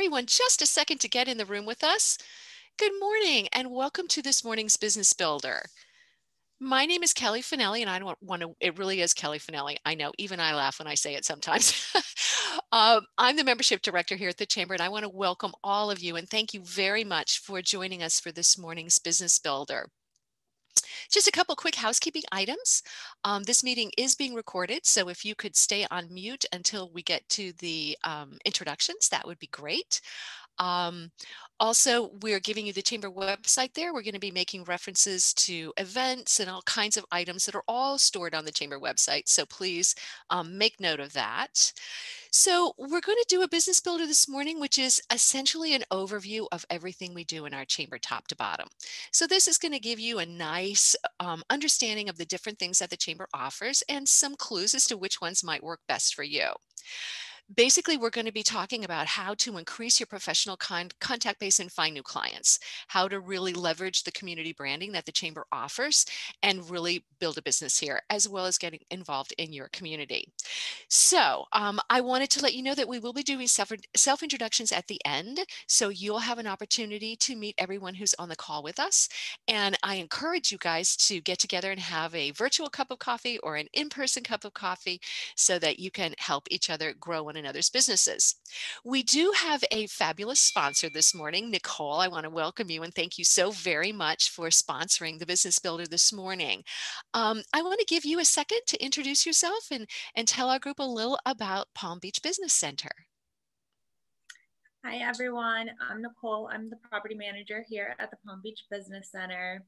everyone just a second to get in the room with us. Good morning and welcome to this morning's Business Builder. My name is Kelly Finelli and I don't want to, it really is Kelly Finelli. I know, even I laugh when I say it sometimes. I'm the membership director here at the Chamber and I want to welcome all of you and thank you very much for joining us for this morning's Business Builder. Just a couple quick housekeeping items. This meeting is being recorded, so if you could stay on mute until we get to the introductions, that would be great. Also, we're giving you the Chamber website there. We're going to be making references to events and all kinds of items that are all stored on the Chamber website, so please make note of that. So we're going to do a business builder this morning, which is essentially an overview of everything we do in our chamber top to bottom. So this is going to give you a nice understanding of the different things that the chamber offers and some clues as to which ones might work best for you. Basically, we're going to be talking about how to increase your professional contact base and find new clients, how to really leverage the community branding that the chamber offers and really build a business here, as well as getting involved in your community. So I wanted to let you know that we will be doing self-introductions at the end. So you'll have an opportunity to meet everyone who's on the call with us. And I encourage you guys to get together and have a virtual cup of coffee or an in-person cup of coffee so that you can help each other grow one another's businesses. We do have a fabulous sponsor this morning. Nicole, I want to welcome you and thank you so very much for sponsoring the Business Builder this morning. I want to give you a second to introduce yourself and tell our group a little about Palm Beach Business Center. Hi everyone, I'm Nicole. I'm the property manager here at the Palm Beach Business Center.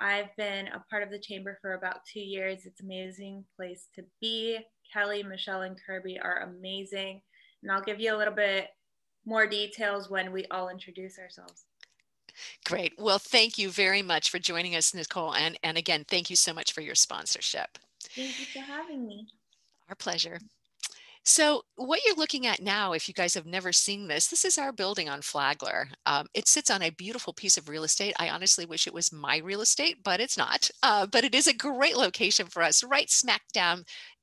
I've been a part of the chamber for about 2 years. It's an amazing place to be. Kelly, Michelle, and Kirby are amazing. And I'll give you a little bit more details when we all introduce ourselves. Great. Well, thank you very much for joining us, Nicole. And again, thank you so much for your sponsorship. Thank you for having me. Our pleasure. So what you're looking at now, if you guys have never seen this is our building on Flagler. It sits on a beautiful piece of real estate. I honestly wish it was my real estate, but it's not. But it is a great location for us, right smack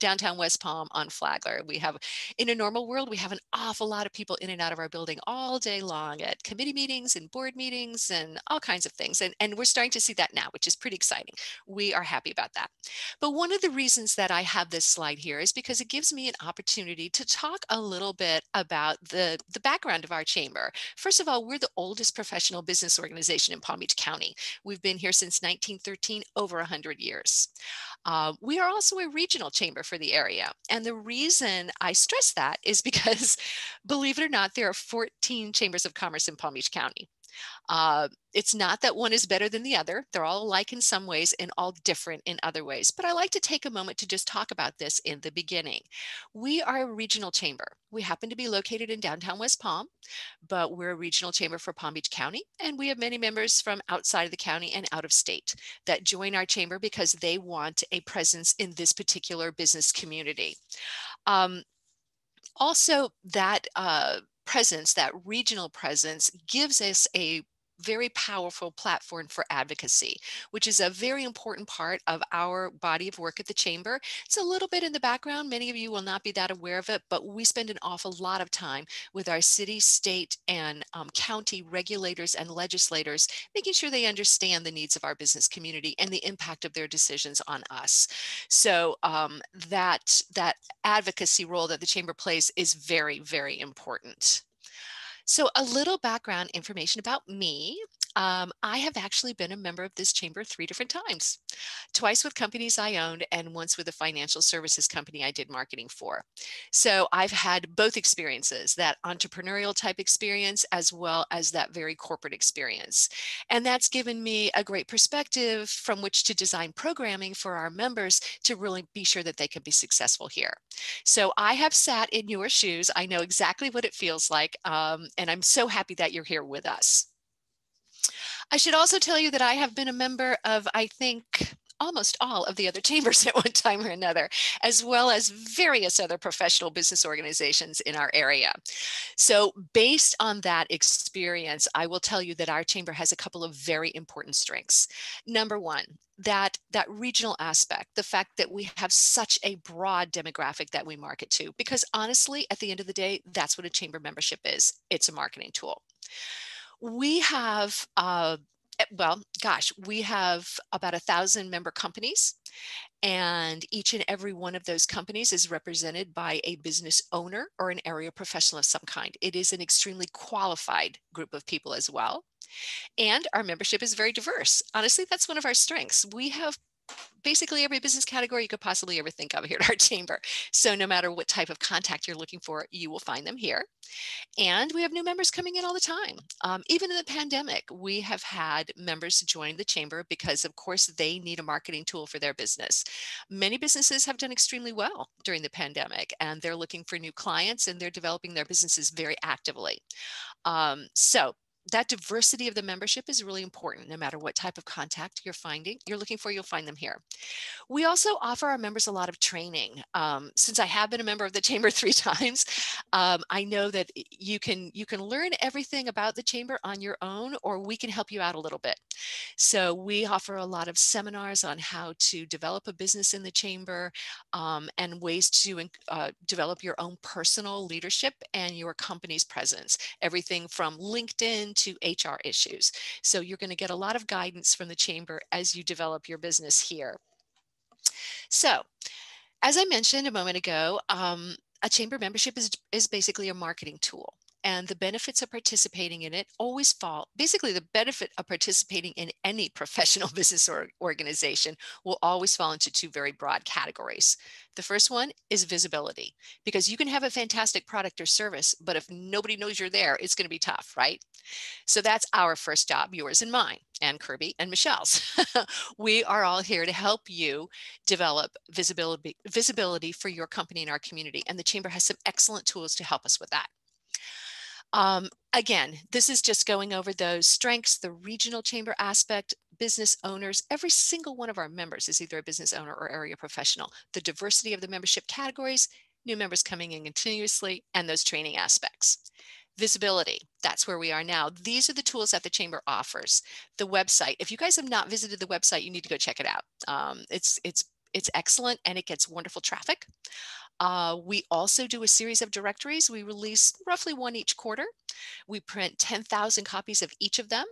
downtown West Palm on Flagler. We have, in a normal world, we have an awful lot of people in and out of our building all day long at committee meetings and board meetings and all kinds of things. And we're starting to see that now, which is pretty exciting. We are happy about that. But one of the reasons that I have this slide here is because it gives me an opportunity to talk a little bit about the background of our chamber. First of all, we're the oldest professional business organization in Palm Beach County. We've been here since 1913, over 100 years. We are also a regional chamber for the area. And the reason I stress that is because, believe it or not, there are 14 chambers of commerce in Palm Beach County. It's not that one is better than the other. They're all alike in some ways and all different in other ways. But I like to take a moment to just talk about this in the beginning. We are a regional chamber. We happen to be located in downtown West Palm, but we're a regional chamber for Palm Beach County. And we have many members from outside of the county and out of state that join our chamber because they want a presence in this particular business community. Also, that presence, that regional presence, gives us a very powerful platform for advocacy, which is a very important part of our body of work at the chamber. It's a little bit in the background. Many of you will not be that aware of it, but we spend an awful lot of time with our city, state, and county regulators and legislators, making sure they understand the needs of our business community and the impact of their decisions on us. So that advocacy role that the chamber plays is very, very important. So a little background information about me. I have actually been a member of this chamber 3 different times, twice with companies I owned and once with a financial services company I did marketing for. So I've had both experiences, that entrepreneurial type experience as well as that very corporate experience. And that's given me a great perspective from which to design programming for our members to really be sure that they can be successful here. So I have sat in your shoes. I know exactly what it feels like. And I'm so happy that you're here with us. I should also tell you that I have been a member of, I think, almost all of the other chambers at one time or another, as well as various other professional business organizations in our area. So based on that experience, I will tell you that our chamber has a couple of very important strengths. Number one, that regional aspect, the fact that we have such a broad demographic that we market to, because honestly, at the end of the day, that's what a chamber membership is. It's a marketing tool. We have, well, gosh, we have about 1,000 member companies, and each and every one of those companies is represented by a business owner or an area professional of some kind. It is an extremely qualified group of people as well. And our membership is very diverse. Honestly, that's one of our strengths. We have basically every business category you could possibly ever think of here at our chamber. So no matter what type of contact you're looking for, you will find them here. And we have new members coming in all the time. Even in the pandemic, we have had members join the chamber because, of course, they need a marketing tool for their business. Many businesses have done extremely well during the pandemic, and they're looking for new clients, and they're developing their businesses very actively. So that diversity of the membership is really important. No matter what type of contact you're looking for, you'll find them here. We also offer our members a lot of training. Since I have been a member of the chamber 3 times, I know that you can learn everything about the chamber on your own, or we can help you out a little bit. So we offer a lot of seminars on how to develop a business in the chamber, and ways to develop your own personal leadership and your company's presence, everything from LinkedIn to HR issues. So you're going to get a lot of guidance from the chamber as you develop your business here. So, as I mentioned a moment ago, a chamber membership is basically a marketing tool. And the benefits of participating in it always fall. Basically, the benefit of participating in any professional business or organization will always fall into 2 very broad categories. The first one is visibility, because you can have a fantastic product or service, but if nobody knows you're there, it's going to be tough, right? So that's our first job, yours and mine, and Kirby and Michelle's. We are all here to help you develop visibility for your company in our community. And the chamber has some excellent tools to help us with that. Again, this is just going over those strengths, the regional chamber aspect, business owners. Every single one of our members is either a business owner or area professional. The diversity of the membership categories, new members coming in continuously, and those training aspects. Visibility, that's where we are now. These are the tools that the chamber offers. The website, if you guys have not visited the website, you need to go check it out. It's excellent, and it gets wonderful traffic. We also do a series of directories. We release roughly one each quarter. We print 10,000 copies of each of them,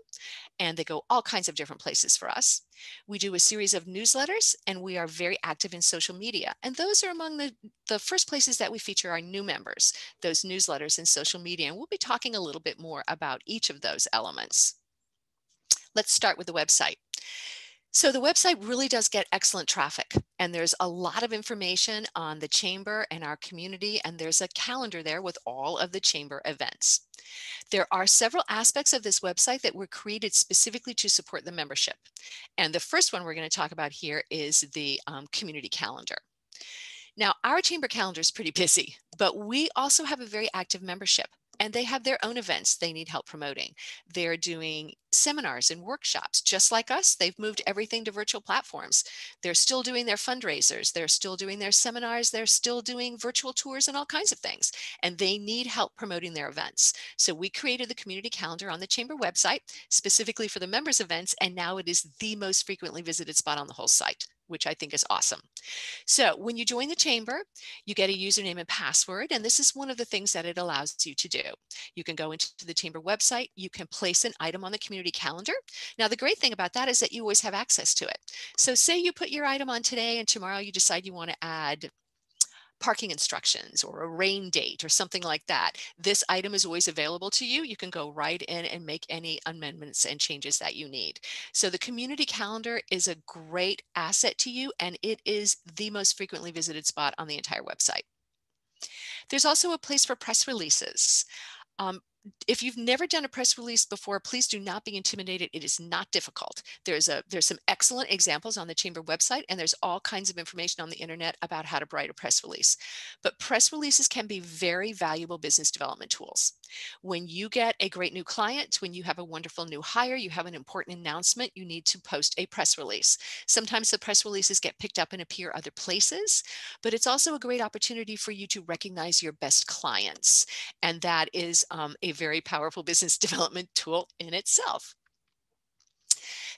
and they go all kinds of different places for us. We do a series of newsletters, and we are very active in social media. And those are among the first places that we feature our new members, those newsletters and social media. And we'll be talking a little bit more about each of those elements. Let's start with the website. So the website really does get excellent traffic, and there's a lot of information on the chamber and our community, and there's a calendar there with all of the chamber events. There are several aspects of this website that were created specifically to support the membership. And the first one we're going to talk about here is the community calendar. Now, our chamber calendar is pretty busy, but we also have a very active membership. And they have their own events they need help promoting. They're doing seminars and workshops. Just like us, they've moved everything to virtual platforms. They're still doing their fundraisers. They're still doing their seminars. They're still doing virtual tours and all kinds of things. And they need help promoting their events. So we created the community calendar on the chamber website specifically for the members' events. And now it is the most frequently visited spot on the whole site, which I think is awesome. So when you join the chamber, you get a username and password, and this is one of the things that it allows you to do. You can go into the chamber website, you can place an item on the community calendar. Now, the great thing about that is that you always have access to it. So say you put your item on today and tomorrow you decide you want to add parking instructions or a rain date or something like that. This item is always available to you. You can go right in and make any amendments and changes that you need. So the community calendar is a great asset to you, and it is the most frequently visited spot on the entire website. There's also a place for press releases. If you've never done a press release before, please do not be intimidated. It is not difficult. There's some excellent examples on the Chamber website, and there's all kinds of information on the internet about how to write a press release. But press releases can be very valuable business development tools. When you get a great new client, when you have a wonderful new hire, you have an important announcement, you need to post a press release. Sometimes the press releases get picked up and appear other places, but it's also a great opportunity for you to recognize your best clients. And that is a very powerful business development tool in itself.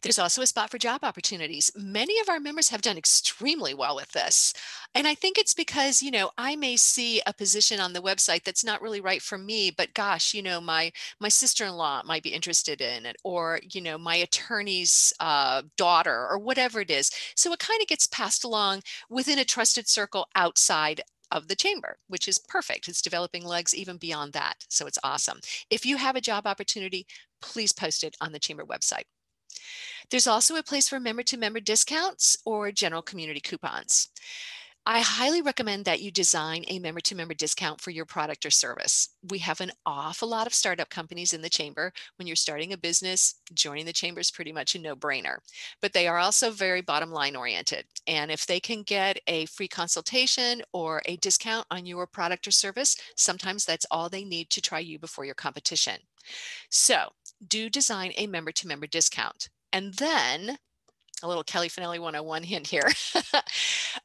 There's also a spot for job opportunities. Many of our members have done extremely well with this. And I think it's because, I may see a position on the website that's not really right for me, but gosh, my sister-in-law might be interested in it, or, my attorney's daughter, or whatever it is. So it kind of gets passed along within a trusted circle outside of the chamber, which is perfect. It's developing legs even beyond that. So it's awesome. If you have a job opportunity, please post it on the chamber website. There's also a place for member-to-member discounts or general community coupons. I highly recommend that you design a member-to-member discount for your product or service. We have an awful lot of startup companies in the chamber. When you're starting a business, joining the chamber is pretty much a no-brainer. But they are also very bottom line oriented. And if they can get a free consultation or a discount on your product or service, sometimes that's all they need to try you before your competition. So do design a member-to-member discount. And then a little Kelly Finelli 101 hint here.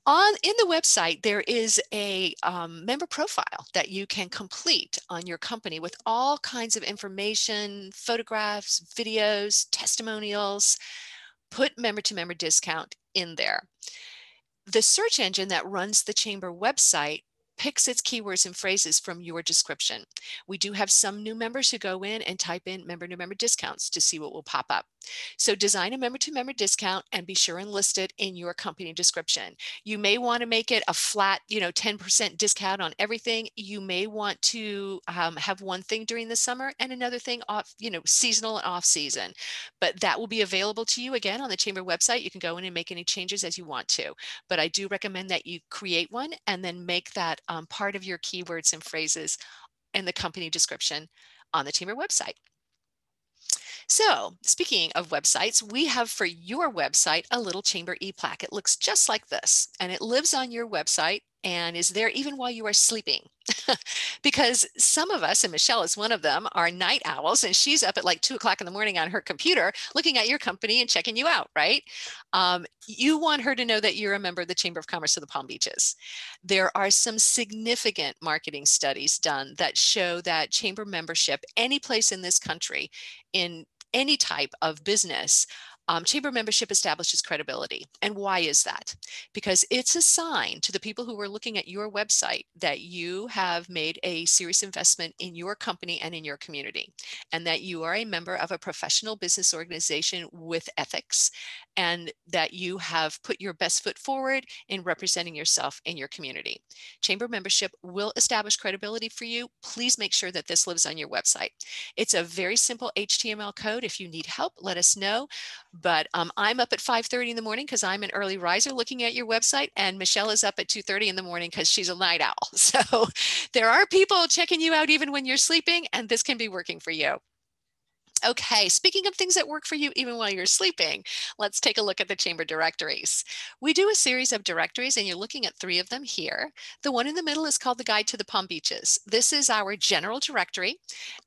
In the website, there is a member profile that you can complete on your company with all kinds of information, photographs, videos, testimonials. Put member-to-member discount in there. The search engine that runs the chamber website picks its keywords and phrases from your description. We do have some new members who go in and type in member-to-member discounts to see what will pop up. So design a member-to-member discount and be sure and list it in your company description. You may want to make it a flat, 10% discount on everything. You may want to have one thing during the summer and another thing off, seasonal and off season. But that will be available to you again on the chamber website. You can go in and make any changes as you want to. But I do recommend that you create one and then make that part of your keywords and phrases in the company description on the chamber website. So speaking of websites, we have for your website a little chamber e-plaque. It looks just like this, and it lives on your website and is there even while you are sleeping. Because some of us, and Michelle is one of them, are night owls, and she's up at like 2 o'clock in the morning on her computer looking at your company and checking you out, right? You want her to know that you're a member of the Chamber of Commerce of the Palm Beaches. There are some significant marketing studies done that show that chamber membership, any place in this country, in any type of business, chamber membership establishes credibility. And why is that? Because it's a sign to the people who are looking at your website that you have made a serious investment in your company and in your community, and that you are a member of a professional business organization with ethics, and that you have put your best foot forward in representing yourself in your community. Chamber membership will establish credibility for you. Please make sure that this lives on your website. It's a very simple HTML code. If you need help, let us know. But I'm up at 5:30 in the morning because I'm an early riser looking at your website, and Michelle is up at 2:30 in the morning because she's a night owl. So there are people checking you out even when you're sleeping, and this can be working for you. Okay, speaking of things that work for you even while you're sleeping, let's take a look at the chamber directories. We do a series of directories, and you're looking at 3 of them here. The one in the middle is called the Guide to the Palm Beaches. This is our general directory,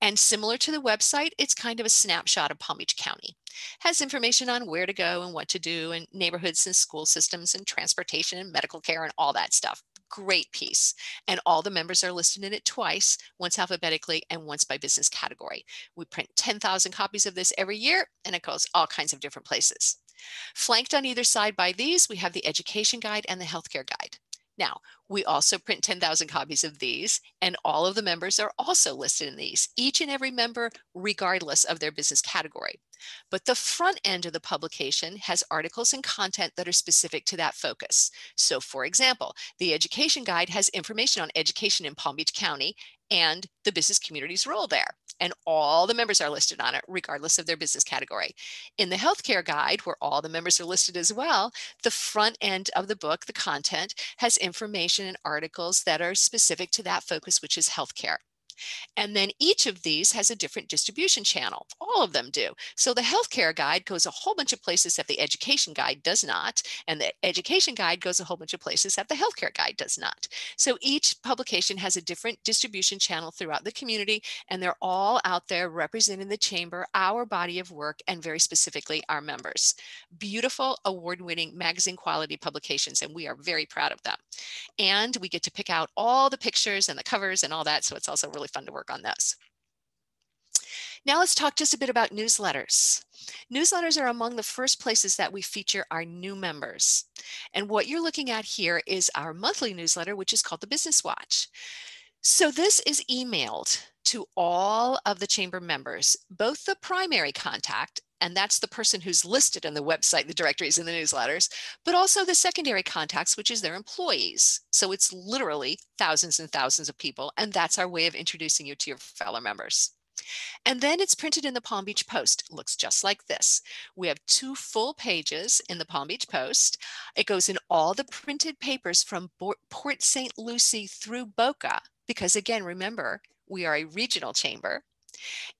and similar to the website, it's kind of a snapshot of Palm Beach County. Has information on where to go and what to do, and neighborhoods and school systems and transportation and medical care and all that stuff. Great piece. And all the members are listed in it twice, once alphabetically and once by business category. We print 10,000 copies of this every year, and it goes all kinds of different places. Flanked on either side by these, we have the education guide and the healthcare guide. Now, we also print 10,000 copies of these, and all of the members are also listed in these, each and every member, regardless of their business category. But the front end of the publication has articles and content that are specific to that focus. So for example, the education guide has information on education in Palm Beach County and the business community's role there. And all the members are listed on it, regardless of their business category. In the healthcare guide, where all the members are listed as well, the front end of the book, the content, has information and articles that are specific to that focus, which is healthcare. And then each of these has a different distribution channel. All of them do. So the healthcare guide goes a whole bunch of places that the education guide does not, and the education guide goes a whole bunch of places that the healthcare guide does not. So each publication has a different distribution channel throughout the community, and they're all out there representing the chamber, our body of work, and very specifically our members. Beautiful, award-winning magazine quality publications, and we are very proud of them. And we get to pick out all the pictures and the covers and all that, so it's also really fun to work on those. Now let's talk just a bit about newsletters. Newsletters are among the first places that we feature our new members. And what you're looking at here is our monthly newsletter, which is called the Business Watch. So this is emailed to all of the chamber members, both the primary contact, and that's the person who's listed on the website, the directories and the newsletters, but also the secondary contacts, which is their employees. So it's literally thousands and thousands of people, and that's our way of introducing you to your fellow members. And then it's printed in the Palm Beach Post. It looks just like this. We have 2 full pages in the Palm Beach Post. It goes in all the printed papers from Port St. Lucie through Boca, because again, remember, we are a regional chamber.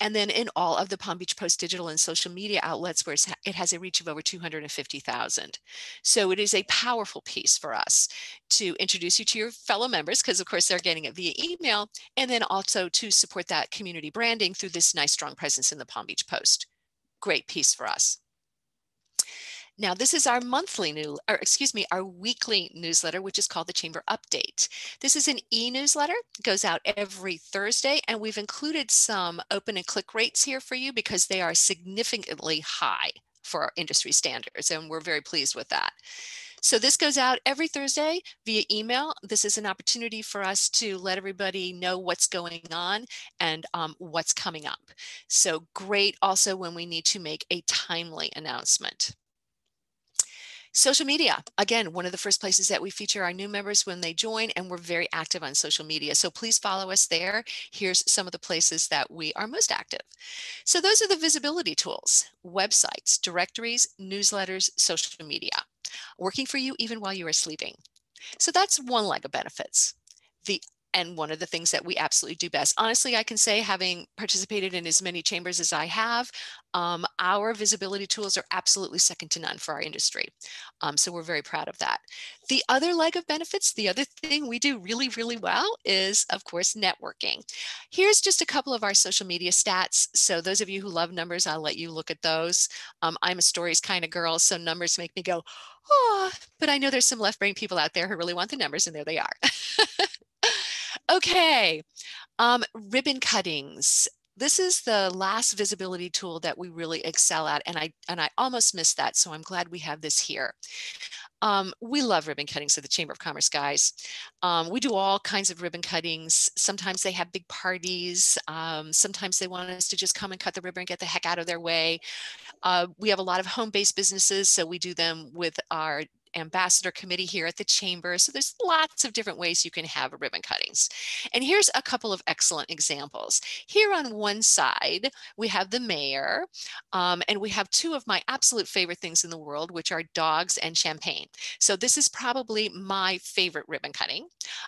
And then in all of the Palm Beach Post digital and social media outlets where it has a reach of over 250,000. So it is a powerful piece for us to introduce you to your fellow members, because of course they're getting it via email, and then also to support that community branding through this nice strong presence in the Palm Beach Post. Great piece for us. Now, this is our our weekly newsletter, which is called the Chamber Update. This is an e-newsletter, goes out every Thursday, and we've included some open and click rates here for you because they are significantly high for our industry standards, and we're very pleased with that. So this goes out every Thursday via email. This is an opportunity for us to let everybody know what's going on and what's coming up. So great also when we need to make a timely announcement. Social media, again, one of the first places that we feature our new members when they join, and we're very active on social media. So please follow us there. Here's some of the places that we are most active. So those are the visibility tools: websites, directories, newsletters, social media, working for you even while you are sleeping. So that's one leg of benefits. And one of the things that we absolutely do best. Honestly, I can say, having participated in as many chambers as I have, our visibility tools are absolutely second to none for our industry. So we're very proud of that. The other leg of benefits, the other thing we do really, really well is, of course, networking. Here's just a couple of our social media stats. So those of you who love numbers, I'll let you look at those. I'm a stories kind of girl, so numbers make me go, oh, but I know there's some left brain people out there who really want the numbers, and there they are. Okay, ribbon cuttings. This is the last visibility tool that we really excel at, and I almost missed that, so I'm glad we have this here. We love ribbon cuttings at the Chamber of Commerce, guys. We do all kinds of ribbon cuttings. Sometimes they have big parties. Sometimes they want us to just come and cut the ribbon and get the heck out of their way. We have a lot of home-based businesses, so we do them with our ambassador committee here at the chamber. So there's lots of different ways you can have ribbon cuttings. And here's a couple of excellent examples. Here on one side, we have the mayor, and we have 2 of my absolute favorite things in the world, which are dogs and champagne. So this is probably my favorite ribbon cutting.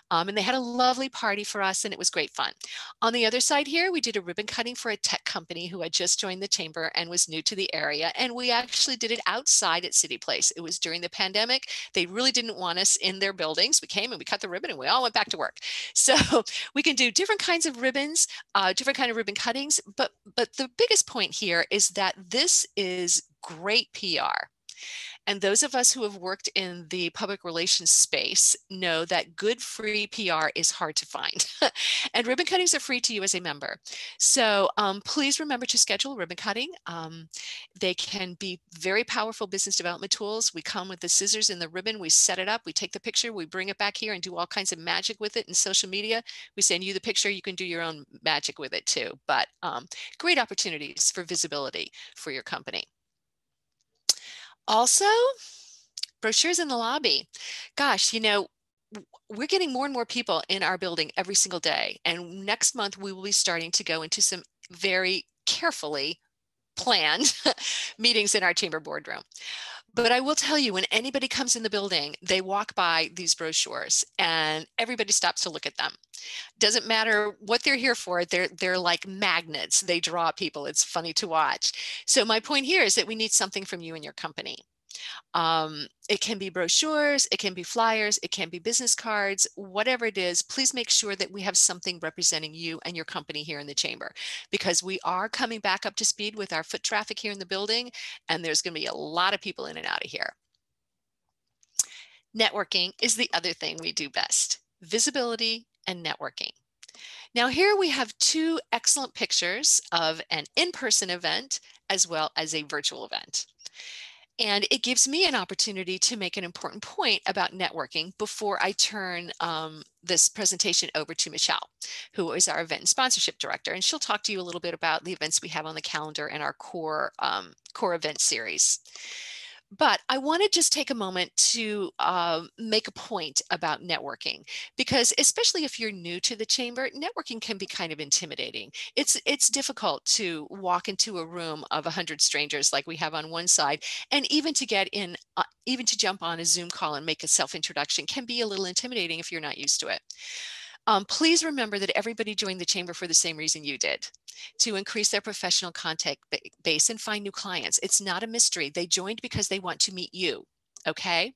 And they had a lovely party for us, and it was great fun. On the other side here, we did a ribbon cutting for a tech company who had just joined the chamber and was new to the area. And we actually did it outside at City Place. It was during the pandemic. They really didn't want us in their buildings. We came and we cut the ribbon and we all went back to work. So we can do different kinds of ribbons, different kind of ribbon cuttings. But the biggest point here is that this is great PR. And those of us who have worked in the public relations space know that good free PR is hard to find. And ribbon cuttings are free to you as a member. So please remember to schedule a ribbon cutting. They can be very powerful business development tools. We come with the scissors and the ribbon, we set it up, we take the picture, we bring it back here and do all kinds of magic with it in social media. We send you the picture, you can do your own magic with it too. But great opportunities for visibility for your company. Also, brochures in the lobby. Gosh, you know, we're getting more and more people in our building every single day. And next month, we will be starting to go into some very carefully planned meetings in our chamber boardroom. But I will tell you, when anybody comes in the building, they walk by these brochures and everybody stops to look at them. Doesn't matter what they're here for, they're like magnets. They draw people. It's funny to watch. So my point here is that we need something from you and your company. It can be brochures, it can be flyers, it can be business cards, whatever it is. Please make sure that we have something representing you and your company here in the chamber, because we are coming back up to speed with our foot traffic here in the building, and there's going to be a lot of people in and out of here. Networking is the other thing we do best: visibility and networking. Now here we have two excellent pictures of an in-person event as well as a virtual event. And it gives me an opportunity to make an important point about networking before I turn this presentation over to Michelle, who is our event and sponsorship director. And she'll talk to you a little bit about the events we have on the calendar and our core event series. But I want to just take a moment to make a point about networking, because especially if you're new to the chamber, networking can be kind of intimidating. It's difficult to walk into a room of 100 strangers like we have on one side, and even to get in, even to jump on a Zoom call and make a self-introduction can be a little intimidating if you're not used to it. Please remember that everybody joined the chamber for the same reason you did: to increase their professional contact base and find new clients. It's not a mystery. They joined because they want to meet you. Okay.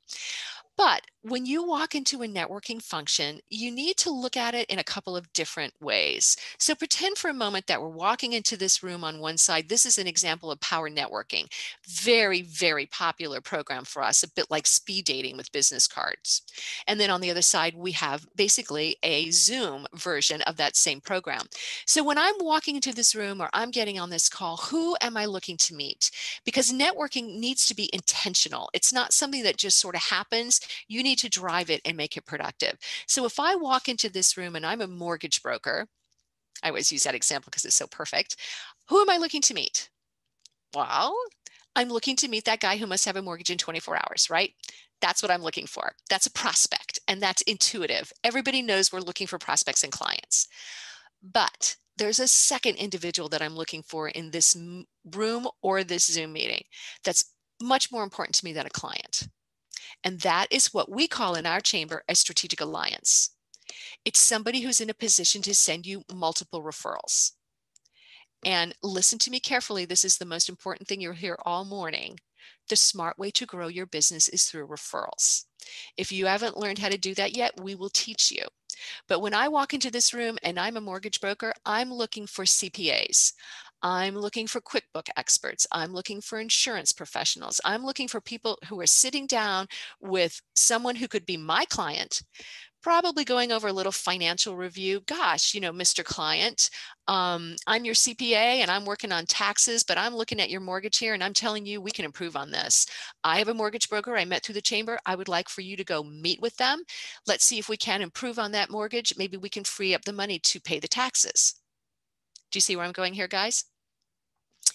But when you walk into a networking function, you need to look at it in a couple of different ways. So pretend for a moment that we're walking into this room on one side. This is an example of power networking. Very, very popular program for us, a bit like speed dating with business cards. And then on the other side, we have basically a Zoom version of that same program. So when I'm walking into this room or I'm getting on this call, who am I looking to meet? Because networking needs to be intentional. It's not something that just sort of happens. You need to drive it and make it productive. So if I walk into this room and I'm a mortgage broker, I always use that example because it's so perfect. Who am I looking to meet? Well, I'm looking to meet that guy who must have a mortgage in 24 hours, right? That's what I'm looking for. That's a prospect, and that's intuitive. Everybody knows we're looking for prospects and clients. But there's a second individual that I'm looking for in this room or this Zoom meeting that's much more important to me than a client. And that is what we call in our chamber a strategic alliance. It's somebody who's in a position to send you multiple referrals. And listen to me carefully. This is the most important thing you'll hear all morning. The smart way to grow your business is through referrals. If you haven't learned how to do that yet, we will teach you. But when I walk into this room and I'm a mortgage broker, I'm looking for CPAs. I'm looking for QuickBook experts. I'm looking for insurance professionals. I'm looking for people who are sitting down with someone who could be my client, probably going over a little financial review. Gosh, Mr. Client, I'm your CPA and I'm working on taxes, but I'm looking at your mortgage here and I'm telling you we can improve on this. I have a mortgage broker I met through the chamber. I would like for you to go meet with them. Let's see if we can improve on that mortgage. Maybe we can free up the money to pay the taxes. Do you see where I'm going here, guys?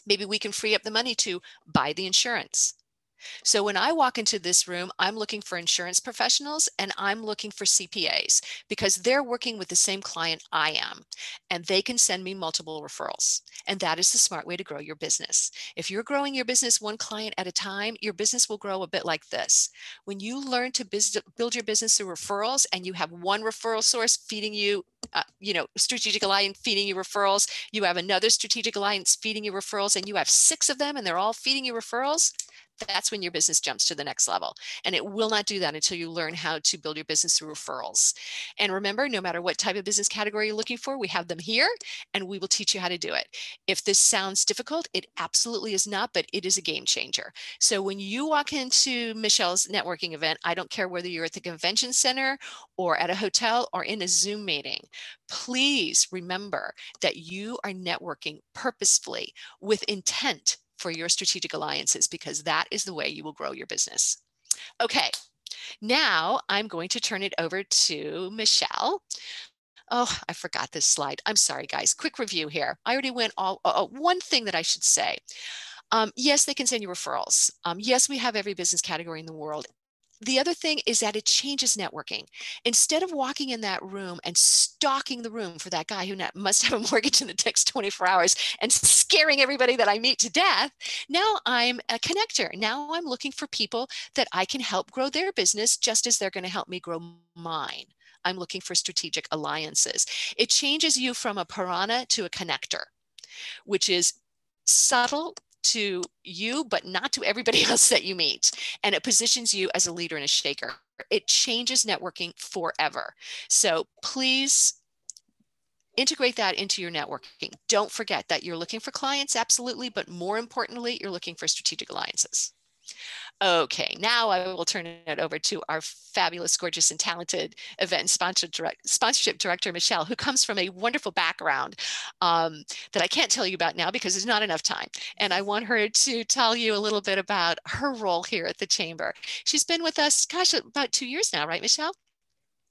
Maybe we can free up the money to buy the insurance. So when I walk into this room, I'm looking for insurance professionals and I'm looking for CPAs because they're working with the same client I am, and they can send me multiple referrals. And that is the smart way to grow your business. If you're growing your business one client at a time, your business will grow a bit like this. When you learn to build your business through referrals and you have one referral source feeding you, strategic alliance feeding you referrals, you have another strategic alliance feeding you referrals, and you have 6 of them and they're all feeding you referrals, that's when your business jumps to the next level. And it will not do that until you learn how to build your business through referrals. And remember, no matter what type of business category you're looking for, we have them here and we will teach you how to do it. If this sounds difficult, it absolutely is not, but it is a game changer. So when you walk into Michelle's networking event, I don't care whether you're at the convention center or at a hotel or in a Zoom meeting, please remember that you are networking purposefully with intent for your strategic alliances, because that is the way you will grow your business. Okay, now I'm going to turn it over to Michelle. Oh, I forgot this slide. I'm sorry, guys. Quick review here. I already went one thing that I should say. Yes, they can send you referrals. Yes, we have every business category in the world. The other thing is that it changes networking. Instead of walking in that room and stalking the room for that guy who must have a mortgage in the next 24 hours and scaring everybody that I meet to death, now I'm a connector. Now I'm looking for people that I can help grow their business just as they're going to help me grow mine. I'm looking for strategic alliances. It changes you from a piranha to a connector, which is subtle to you, but not to everybody else that you meet. And it positions you as a leader and a shaker. It changes networking forever. So please integrate that into your networking. Don't forget that you're looking for clients, absolutely, but more importantly, you're looking for strategic alliances. Okay, now I will turn it over to our fabulous, gorgeous, and talented event and sponsorship director, Michelle, who comes from a wonderful background that I can't tell you about now because there's not enough time. And I want her to tell you a little bit about her role here at the Chamber. She's been with us, gosh, about 2 years now, right, Michelle?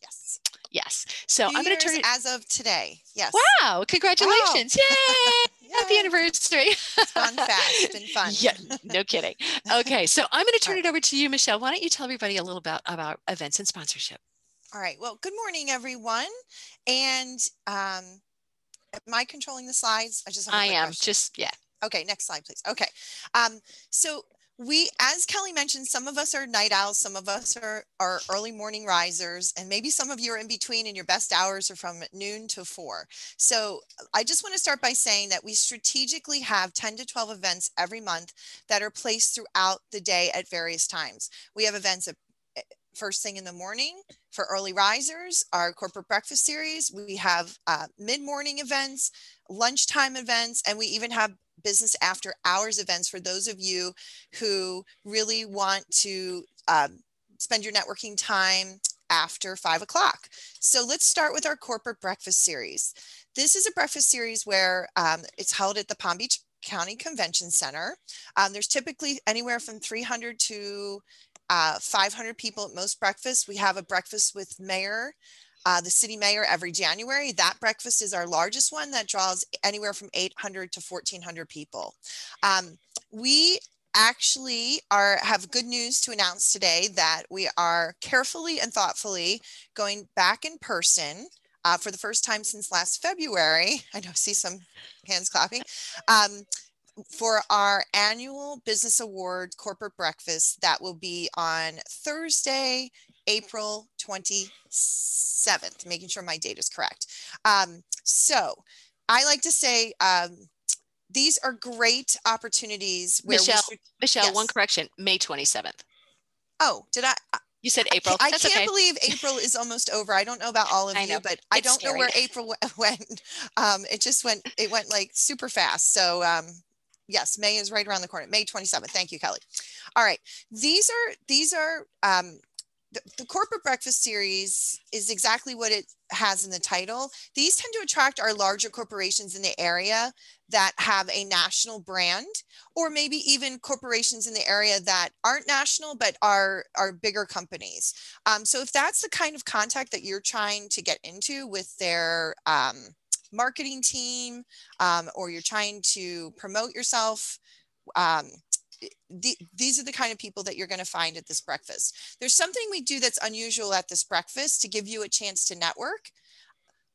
Yes. Yes. So I'm going to turn it as of today. Yes. Wow. Congratulations. Wow. Yay. Happy anniversary. It's gone fast. It's been fun. Yeah, no kidding. Okay. So I'm going to turn it over to you, Michelle. Why don't you tell everybody a little about events and sponsorship? All right. Well, good morning, everyone. And am I controlling the slides? I just have a quick question. Just, yeah. Okay. Next slide, please. Okay. So we, as Kelly mentioned, some of us are night owls, some of us are early morning risers, and maybe some of you are in between and your best hours are from noon to 4. So I just want to start by saying that we strategically have 10 to 12 events every month that are placed throughout the day at various times. We have events at first thing in the morning for early risers, our corporate breakfast series. We have mid-morning events, lunchtime events, and we even have business after hours events for those of you who really want to spend your networking time after 5 o'clock. So let's start with our corporate breakfast series. This is a breakfast series where it's held at the Palm Beach County Convention Center. There's typically anywhere from 300 to 500 people at most breakfasts. We have a breakfast with the city mayor every January. That breakfast is our largest one that draws anywhere from 800 to 1,400 people. We actually have good news to announce today that we are carefully and thoughtfully going back in person for the first time since last February. I know, see some hands clapping. For our annual Business Award corporate breakfast that will be on Thursday, April 27th, making sure my date is correct. So I like to say these are great opportunities where Michelle, yes. One correction, May 27th. Oh, did I? You said April. I can't believe April is almost over. I don't know about all of you, but I don't know where April went. It went like super fast. So yes, May is right around the corner. May 27th. Thank you, Kelly. All right. These are the corporate breakfast series is exactly what it has in the title. These tend to attract our larger corporations in the area that have a national brand, or maybe even corporations in the area that aren't national, but are bigger companies. So if that's the kind of contact that you're trying to get into with their marketing team, or you're trying to promote yourself, these are the kind of people that you're going to find at this breakfast. There's something we do that's unusual at this breakfast to give you a chance to network.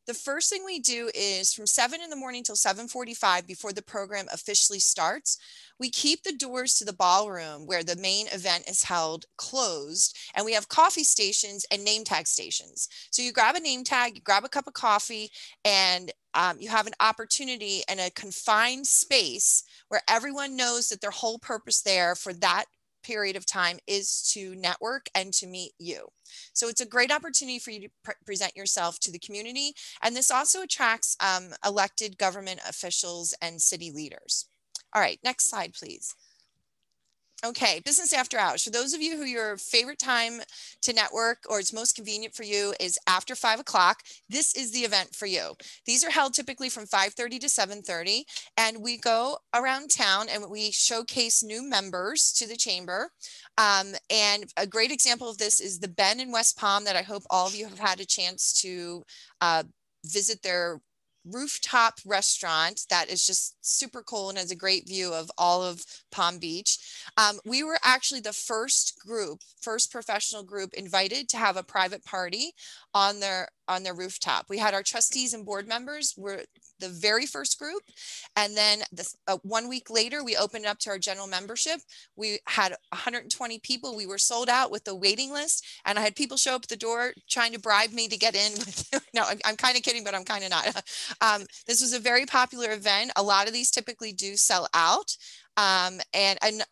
The first thing we do is from 7 in the morning till 7:45 before the program officially starts, we keep the doors to the ballroom where the main event is held closed, and we have coffee stations and name tag stations. So you grab a name tag, you grab a cup of coffee, and you have an opportunity in a confined space where everyone knows that their whole purpose there for that period of time is to network and to meet you. So it's a great opportunity for you to present yourself to the community. And this also attracts elected government officials and city leaders. All right, next slide, please. Okay, business after hours. For those of you who your favorite time to network or it's most convenient for you is after 5 o'clock, this is the event for you. These are held typically from 5:30 to 7:30, and we go around town and we showcase new members to the chamber. And a great example of this is the Ben in West Palm that I hope all of you have had a chance to visit their rooftop restaurant that is just super cool and has a great view of all of Palm Beach. We were actually the first professional group invited to have a private party on their rooftop. We had our trustees and board members were the very first group. And then 1 week later, we opened it up to our general membership. We had 120 people. We were sold out with the waiting list. And I had people show up at the door trying to bribe me to get in. No, I'm kind of kidding, but I'm kind of not. This was a very popular event. A lot of these typically do sell out. And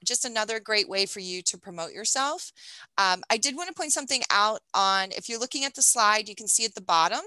just another great way for you to promote yourself. I did want to point something out on, if you're looking at the slide, you can see at the bottom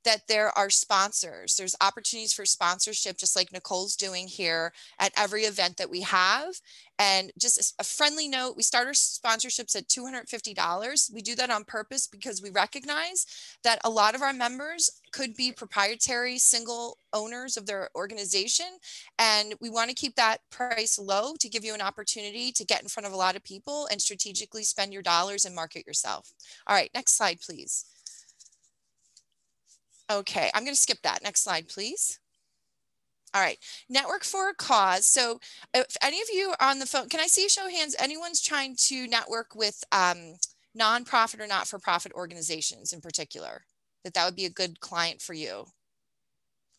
that there are sponsors. There's opportunities for sponsorship, just like Nicole's doing here at every event that we have. And just a friendly note, we start our sponsorships at $250. We do that on purpose because we recognize that a lot of our members could be proprietary single owners of their organization. And we want to keep that price low to give you an opportunity to get in front of a lot of people and strategically spend your dollars and market yourself. All right, next slide, please. Okay, I'm going to skip that. Next slide, please. All right, network for a cause. So if any of you are on the phone, can I see a show of hands? Anyone's trying to network with nonprofit or not-for-profit organizations in particular, that would be a good client for you?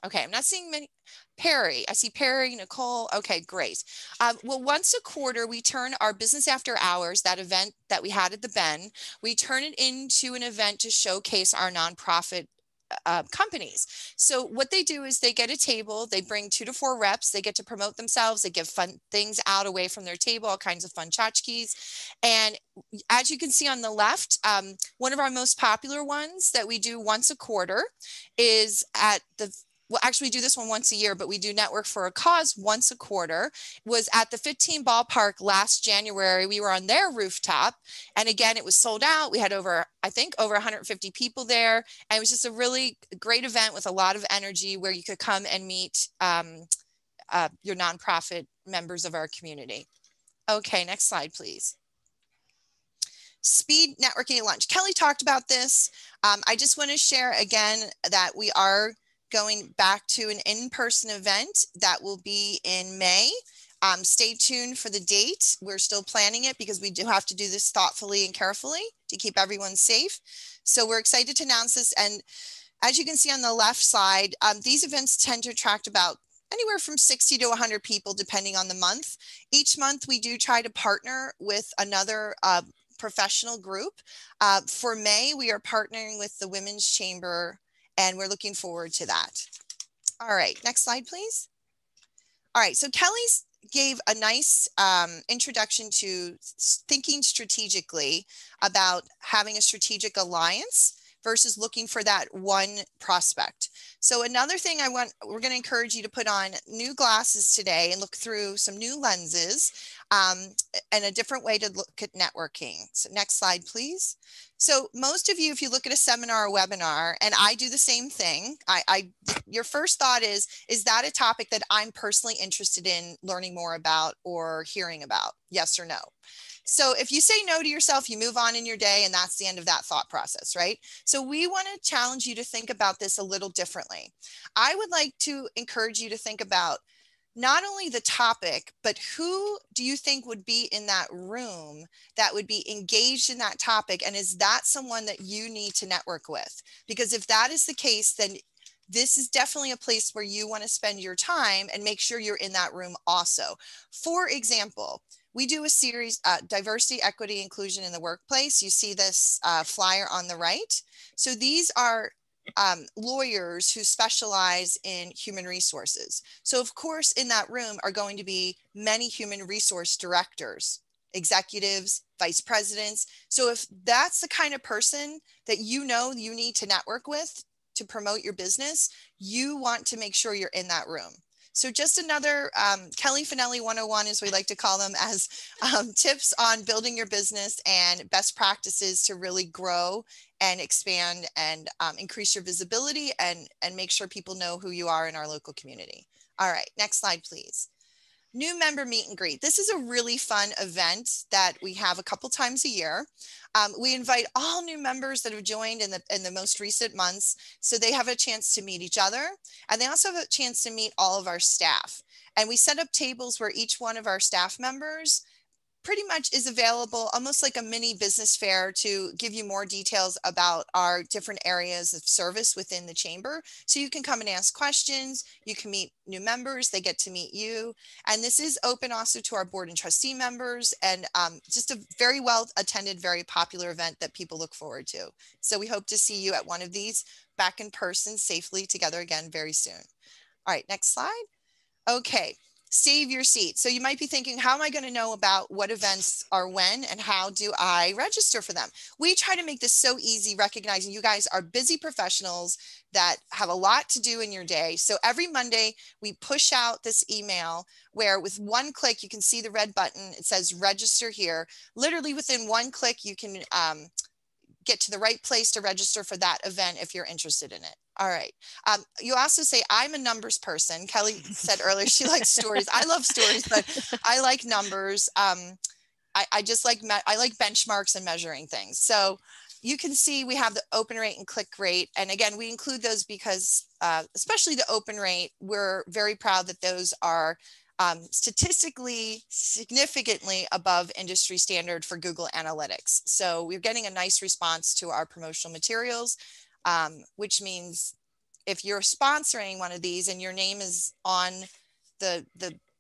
Okay, I'm not seeing many. Perry, I see Perry, Nicole. Okay, great. Well, once a quarter, we turn our business after hours, that event that we had at the Ben, we turn it into an event to showcase our nonprofit companies. So what they do is they get a table, they bring 2 to 4 reps, they get to promote themselves, they give fun things out away from their table, all kinds of fun tchotchkes. And as you can see on the left, one of our most popular ones that we do once a quarter is at the, well, actually we do this one once a year, but we do Network for a Cause once a quarter. It was at the 15 ballpark last January. We were on their rooftop. And again, it was sold out. We had I think over 150 people there. And it was just a really great event with a lot of energy where you could come and meet your nonprofit members of our community. Okay, next slide, please. Speed networking at lunch. Kelly talked about this. I just want to share again that we are going back to an in-person event that will be in May. Stay tuned for the date. We're still planning it because we do have to do this thoughtfully and carefully to keep everyone safe. So we're excited to announce this. And as you can see on the left side, these events tend to attract about anywhere from 60 to 100 people, depending on the month. Each month, we do try to partner with another professional group. For May, we are partnering with the Women's Chamber, and we're looking forward to that. All right, next slide, please. All right, so Kelly's gave a nice introduction to thinking strategically about having a strategic alliance versus looking for that one prospect. So another thing we're going to encourage you to put on new glasses today and look through some new lenses and a different way to look at networking. So next slide, please. So most of you, if you look at a seminar or webinar, and I do the same thing, your first thought is that a topic that I'm personally interested in learning more about or hearing about? Yes or no? So if you say no to yourself, you move on in your day, and that's the end of that thought process, right? So we want to challenge you to think about this a little differently. I would like to encourage you to think about not only the topic, but who do you think would be in that room that would be engaged in that topic? And is that someone that you need to network with? Because if that is the case, then this is definitely a place where you want to spend your time and make sure you're in that room also. For example, we do a series, diversity, equity, inclusion in the workplace. You see this flyer on the right. So these are lawyers who specialize in human resources. So of course, in that room are going to be many human resource directors, executives, vice presidents. So if that's the kind of person that you know you need to network with to promote your business, you want to make sure you're in that room. So just another Kelly Finelli 101, as we like to call them, as tips on building your business and best practices to really grow and expand and increase your visibility and make sure people know who you are in our local community. All right, next slide, please. New member meet and greet. This is a really fun event that we have a couple times a year. We invite all new members that have joined in the most recent months, so they have a chance to meet each other, and they also have a chance to meet all of our staff. And we set up tables where each one of our staff members pretty much is available, almost like a mini business fair, to give you more details about our different areas of service within the chamber. So you can come and ask questions, you can meet new members, they get to meet you. And this is open also to our board and trustee members, and just a very well attended, very popular event that people look forward to. So we hope to see you at one of these back in person safely together again very soon. All right, next slide. Okay, save your seat. So you might be thinking, how am I going to know about what events are when, and how do I register for them? We try to make this so easy, recognizing you guys are busy professionals that have a lot to do in your day. So every Monday we push out this email where with one click, you can see the red button. It says register here. Literally within one click, you can get to the right place to register for that event if you're interested in it. All right. You also say, I'm a numbers person. Kelly said earlier she likes stories. I love stories, but I like numbers. I just like, I like benchmarks and measuring things. So you can see we have the open rate and click rate. And again, we include those because especially the open rate, we're very proud that those are statistically significantly above industry standard for Google Analytics. So we're getting a nice response to our promotional materials, which means if you're sponsoring one of these and your name is on the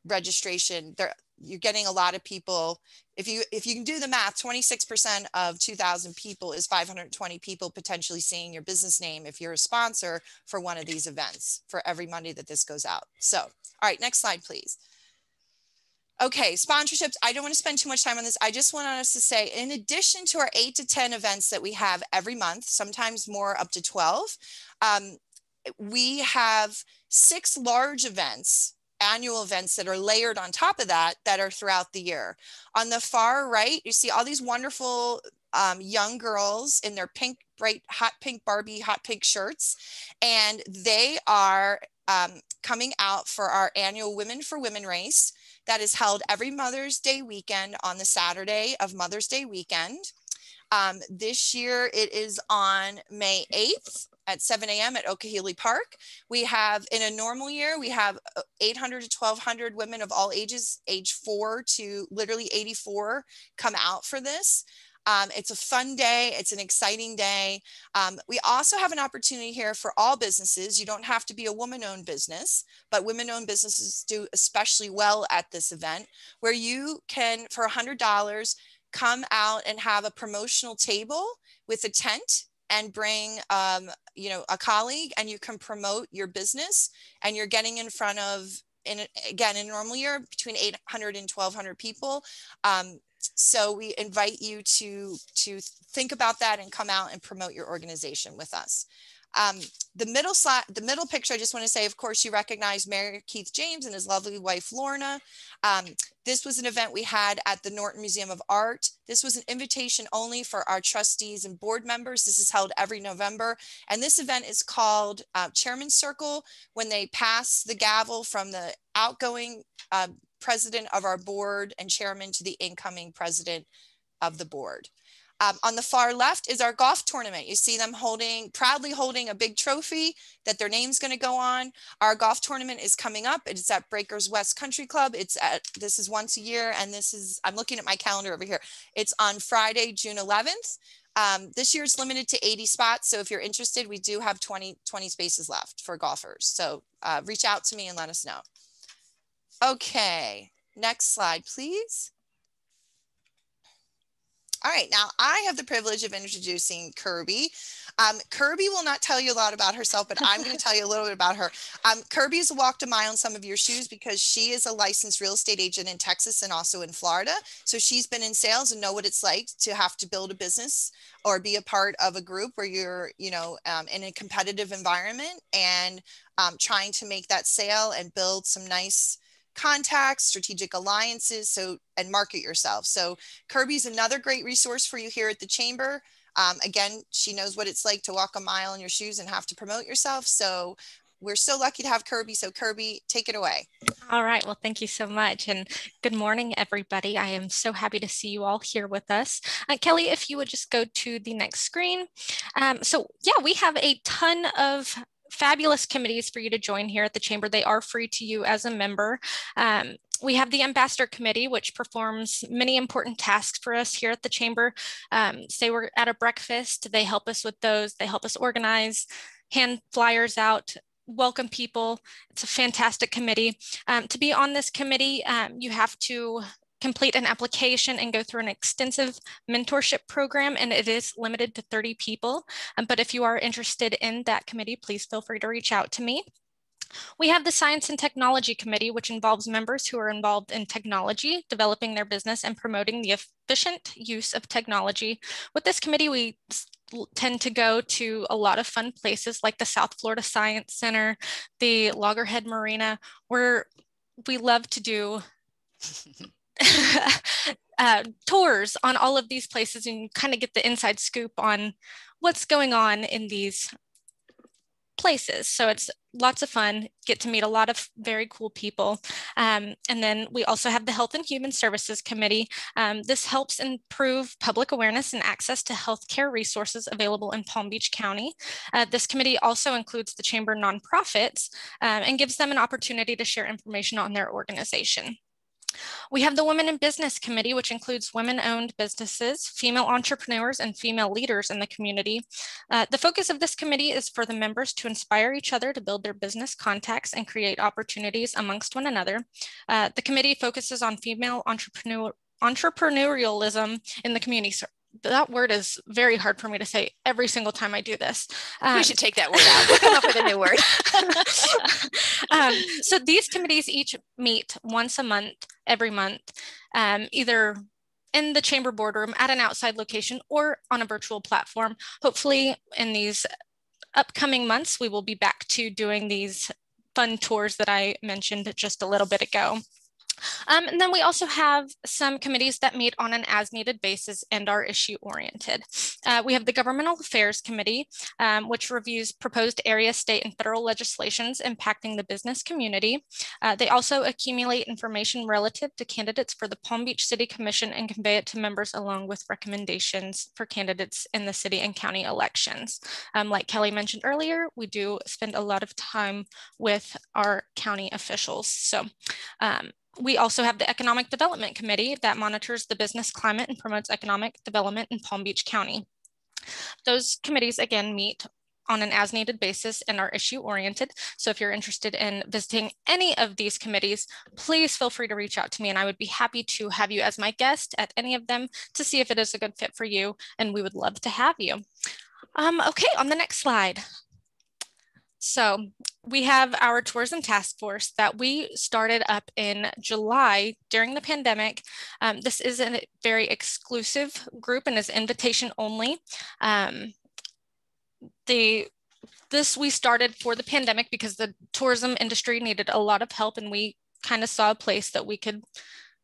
registration, you're getting a lot of people. If you can do the math, 26% of 2,000 people is 520 people potentially seeing your business name if you're a sponsor for one of these events for every Monday that this goes out. So, all right, next slide, please. Okay, sponsorships. I don't want to spend too much time on this. I just want us to say, in addition to our 8 to 10 events that we have every month, sometimes more, up to 12, we have 6 large events, annual events that are layered on top of that, that are throughout the year. On the far right, you see all these wonderful young girls in their pink, bright, hot pink Barbie, hot pink shirts. And they are coming out for our annual Women for Women race that is held every Mother's Day weekend on the Saturday of Mother's Day weekend. This year it is on May 8th at 7 a.m. at Okehili Park. We have, in a normal year, we have 800 to 1,200 women of all ages, age 4 to literally 84, come out for this. It's a fun day. It's an exciting day. We also have an opportunity here for all businesses. You don't have to be a woman-owned business, but women-owned businesses do especially well at this event, where you can, for $100, come out and have a promotional table with a tent and bring a colleague, and you can promote your business, and you're getting in front of, again, in a normal year, between 800 and 1,200 people. So we invite you to think about that and come out and promote your organization with us. The middle picture, I just want to say, of course, you recognize Mayor Keith James and his lovely wife, Lorna. This was an event we had at the Norton Museum of Art. This was an invitation only for our trustees and board members. This is held every November. And this event is called Chairman's Circle, when they pass the gavel from the outgoing president of our board and chairman to the incoming president of the board. On the far left is our golf tournament. You see them proudly holding a big trophy that their name's going to go on. Our golf tournament is coming up. It's at Breakers West Country Club. This is once a year, and I'm looking at my calendar over here. It's on Friday, June 11th. This year it's limited to 80 spots. So if you're interested, we do have 20 spaces left for golfers. So reach out to me and let us know. Okay, next slide, please. All right, now I have the privilege of introducing Kirby. Kirby will not tell you a lot about herself, but I'm going to tell you a little bit about her. Kirby has walked a mile in some of your shoes because she is a licensed real estate agent in Texas and also in Florida. So she's been in sales and know what it's like to have to build a business or be a part of a group where you're, in a competitive environment and trying to make that sale and build some nice contacts, strategic alliances, and market yourself. So Kirby's another great resource for you here at the chamber. Again, she knows what it's like to walk a mile in your shoes and have to promote yourself. So we're so lucky to have Kirby. So Kirby, take it away. All right. Well, thank you so much. And good morning, everybody. I am so happy to see you all here with us. Kelly, if you would just go to the next screen. So yeah, we have a ton of fabulous committees for you to join here at the Chamber. They are free to you as a member. We have the Ambassador Committee, which performs many important tasks for us here at the Chamber. Say we're at a breakfast, they help us with those. They help us organize, hand flyers out, welcome people. It's a fantastic committee. To be on this committee, you have to complete an application and go through an extensive mentorship program, and it is limited to 30 people. But if you are interested in that committee, please feel free to reach out to me. We have the Science and Technology Committee, which involves members who are involved in technology, developing their business, and promoting the efficient use of technology. With this committee, we tend to go to a lot of fun places like the South Florida Science Center, the Loggerhead Marina, where we love to do tours on all of these places and kind of get the inside scoop on what's going on in these places. So it's lots of fun, get to meet a lot of very cool people. And then we also have the Health and Human Services Committee. This helps improve public awareness and access to healthcare resources available in Palm Beach County. This committee also includes the Chamber nonprofits and gives them an opportunity to share information on their organization. We have the Women in Business Committee, which includes women-owned businesses, female entrepreneurs, and female leaders in the community. The focus of this committee is for the members to inspire each other to build their business contacts and create opportunities amongst one another. The committee focuses on female entrepreneurialism in the community. So that word is very hard for me to say every single time I do this. We should take that word out. We'll come up with a new word. So these committees each meet once a month, every month, either in the Chamber boardroom at an outside location or on a virtual platform. Hopefully in these upcoming months, we will be back to doing these fun tours that I mentioned just a little bit ago. And then we also have some committees that meet on an as-needed basis and are issue-oriented. We have the Governmental Affairs Committee, which reviews proposed area, state, and federal legislations impacting the business community. They also accumulate information relative to candidates for the Palm Beach City Commission and convey it to members along with recommendations for candidates in the city and county elections. Like Kelly mentioned earlier, we do spend a lot of time with our county officials. So we also have the Economic Development Committee that monitors the business climate and promotes economic development in Palm Beach County. Those committees, again, meet on an as-needed basis and are issue-oriented. So if you're interested in visiting any of these committees, please feel free to reach out to me, and I would be happy to have you as my guest at any of them to see if it is a good fit for you, and we would love to have you. Okay, on the next slide. So we have our tourism task force that we started up in July during the pandemic. This is a very exclusive group and is invitation only. This we started for the pandemic because the tourism industry needed a lot of help, and we kind of saw a place that we could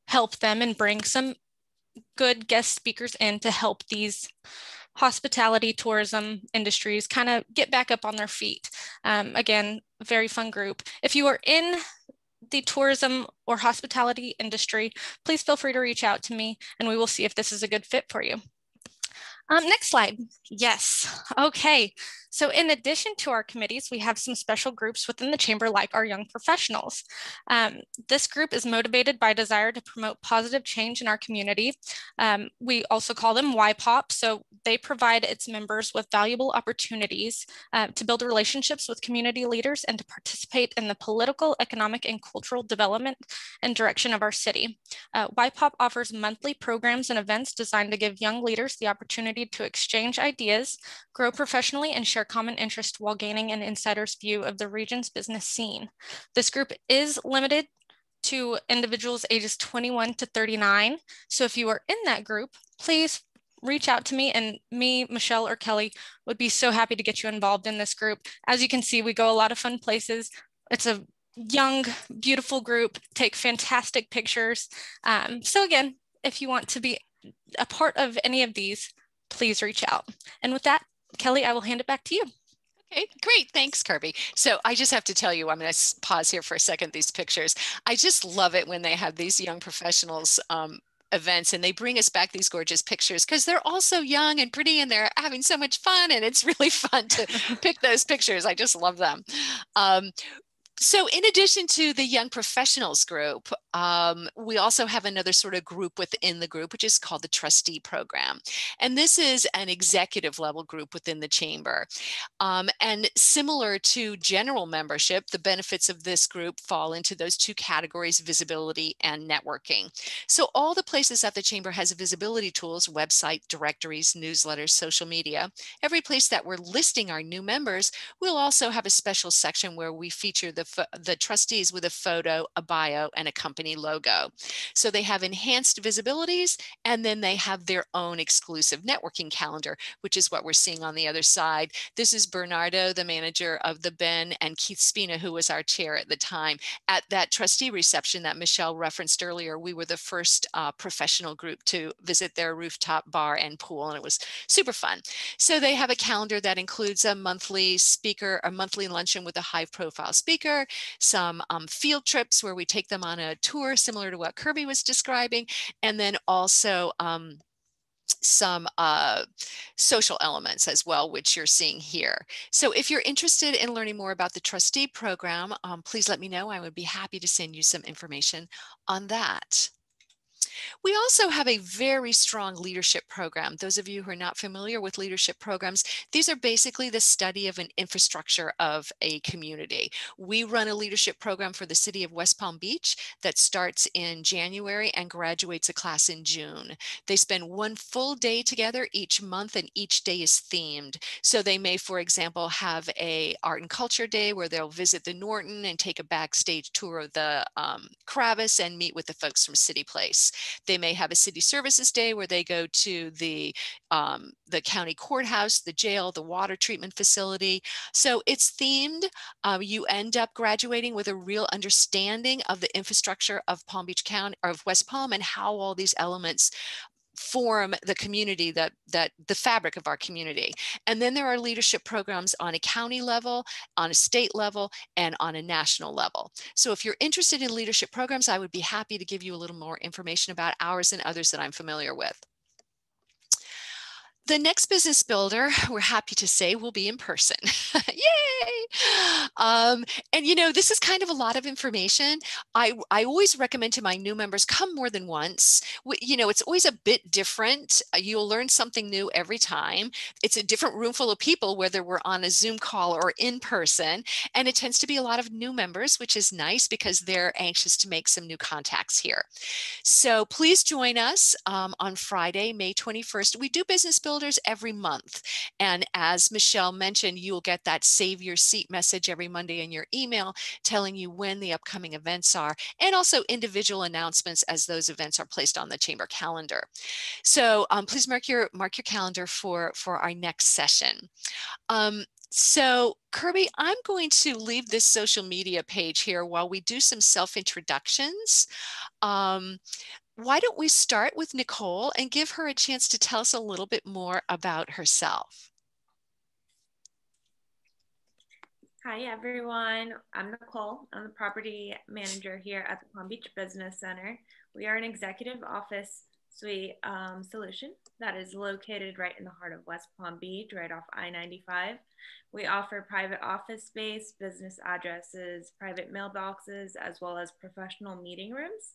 help them and bring some good guest speakers in to help these hospitality tourism industries kind of get back up on their feet. Again, very fun group. If you are in the tourism or hospitality industry, please feel free to reach out to me and we will see if this is a good fit for you. Next slide. Yes. Okay. So in addition to our committees, we have some special groups within the Chamber like our young professionals. This group is motivated by a desire to promote positive change in our community. We also call them YPOP. So they provide its members with valuable opportunities to build relationships with community leaders and to participate in the political, economic, and cultural development and direction of our city. YPOP offers monthly programs and events designed to give young leaders the opportunity to exchange ideas, grow professionally, and share common interest while gaining an insider's view of the region's business scene. This group is limited to individuals ages 21 to 39. So if you are in that group, please reach out to me, and me, Michelle, or Kelly would be so happy to get you involved in this group. As you can see, we go a lot of fun places. It's a young, beautiful group, take fantastic pictures. So again, if you want to be a part of any of these, please reach out. And with that, Kelly, I will hand it back to you. Okay, great. Thanks, Kirby. So I just have to tell you, I'm going to pause here for a second, these pictures. I just love it when they have these young professionals events and they bring us back these gorgeous pictures because they're all so young and pretty and they're having so much fun and it's really fun to pick those pictures. I just love them. So in addition to the young professionals group, we also have another sort of group within the group, which is called the trustee program. And this is an executive level group within the chamber. And similar to general membership, the benefits of this group fall into those two categories, visibility and networking. So all the places that the chamber has visibility tools, website, directories, newsletters, social media, every place that we're listing our new members, we'll also have a special section where we feature the trustees with a photo, a bio, and a company logo. So they have enhanced visibilities, and then they have their own exclusive networking calendar, which is what we're seeing on the other side. This is Bernardo, the manager of the Ben, and Keith Spina, who was our chair at the time. At that trustee reception that Michelle referenced earlier, we were the first professional group to visit their rooftop bar and pool, and it was super fun. So they have a calendar that includes a monthly speaker, a monthly luncheon with a high profile speaker, some field trips where we take them on a tour similar to what Kirby was describing, and then also some social elements as well, which you're seeing here. So if you're interested in learning more about the trustee program, please let me know. I would be happy to send you some information on that. We also have a very strong leadership program. Those of you who are not familiar with leadership programs, these are basically the study of an infrastructure of a community. We run a leadership program for the city of West Palm Beach that starts in January and graduates a class in June. They spend one full day together each month, and each day is themed. So they may, for example, have a art and culture day where they'll visit the Norton and take a backstage tour of the Kravis and meet with the folks from City Place. They may have a city services day where they go to the county courthouse, the jail, the water treatment facility. So it's themed. You end up graduating with a real understanding of the infrastructure of Palm Beach County, or of West Palm, and how all these elements form the community, that the fabric of our community. And then there are leadership programs on a county level, on a state level, and on a national level. So if you're interested in leadership programs, I would be happy to give you a little more information about ours and others that I'm familiar with. The next business builder, we're happy to say, will be in person. Yay! And you know, this is kind of a lot of information. I always recommend to my new members, come more than once. You know, it's always a bit different. You'll learn something new every time. It's a different room full of people, whether we're on a Zoom call or in person. And it tends to be a lot of new members, which is nice because they're anxious to make some new contacts here. So please join us on Friday, May 21st. We do business builders every month. And as Michelle mentioned, you'll get that save your seat message every Monday in your email telling you when the upcoming events are, and also individual announcements as those events are placed on the chamber calendar. So please mark your calendar for our next session. So Kirby, I'm going to leave this social media page here while we do some self-introductions. Why don't we start with Nicole and give her a chance to tell us a little bit more about herself. Hi, everyone. I'm Nicole. I'm the property manager here at the Palm Beach Business Center. We are an executive office suite solution that is located right in the heart of West Palm Beach, right off I-95. We offer private office space, business addresses, private mailboxes, as well as professional meeting rooms.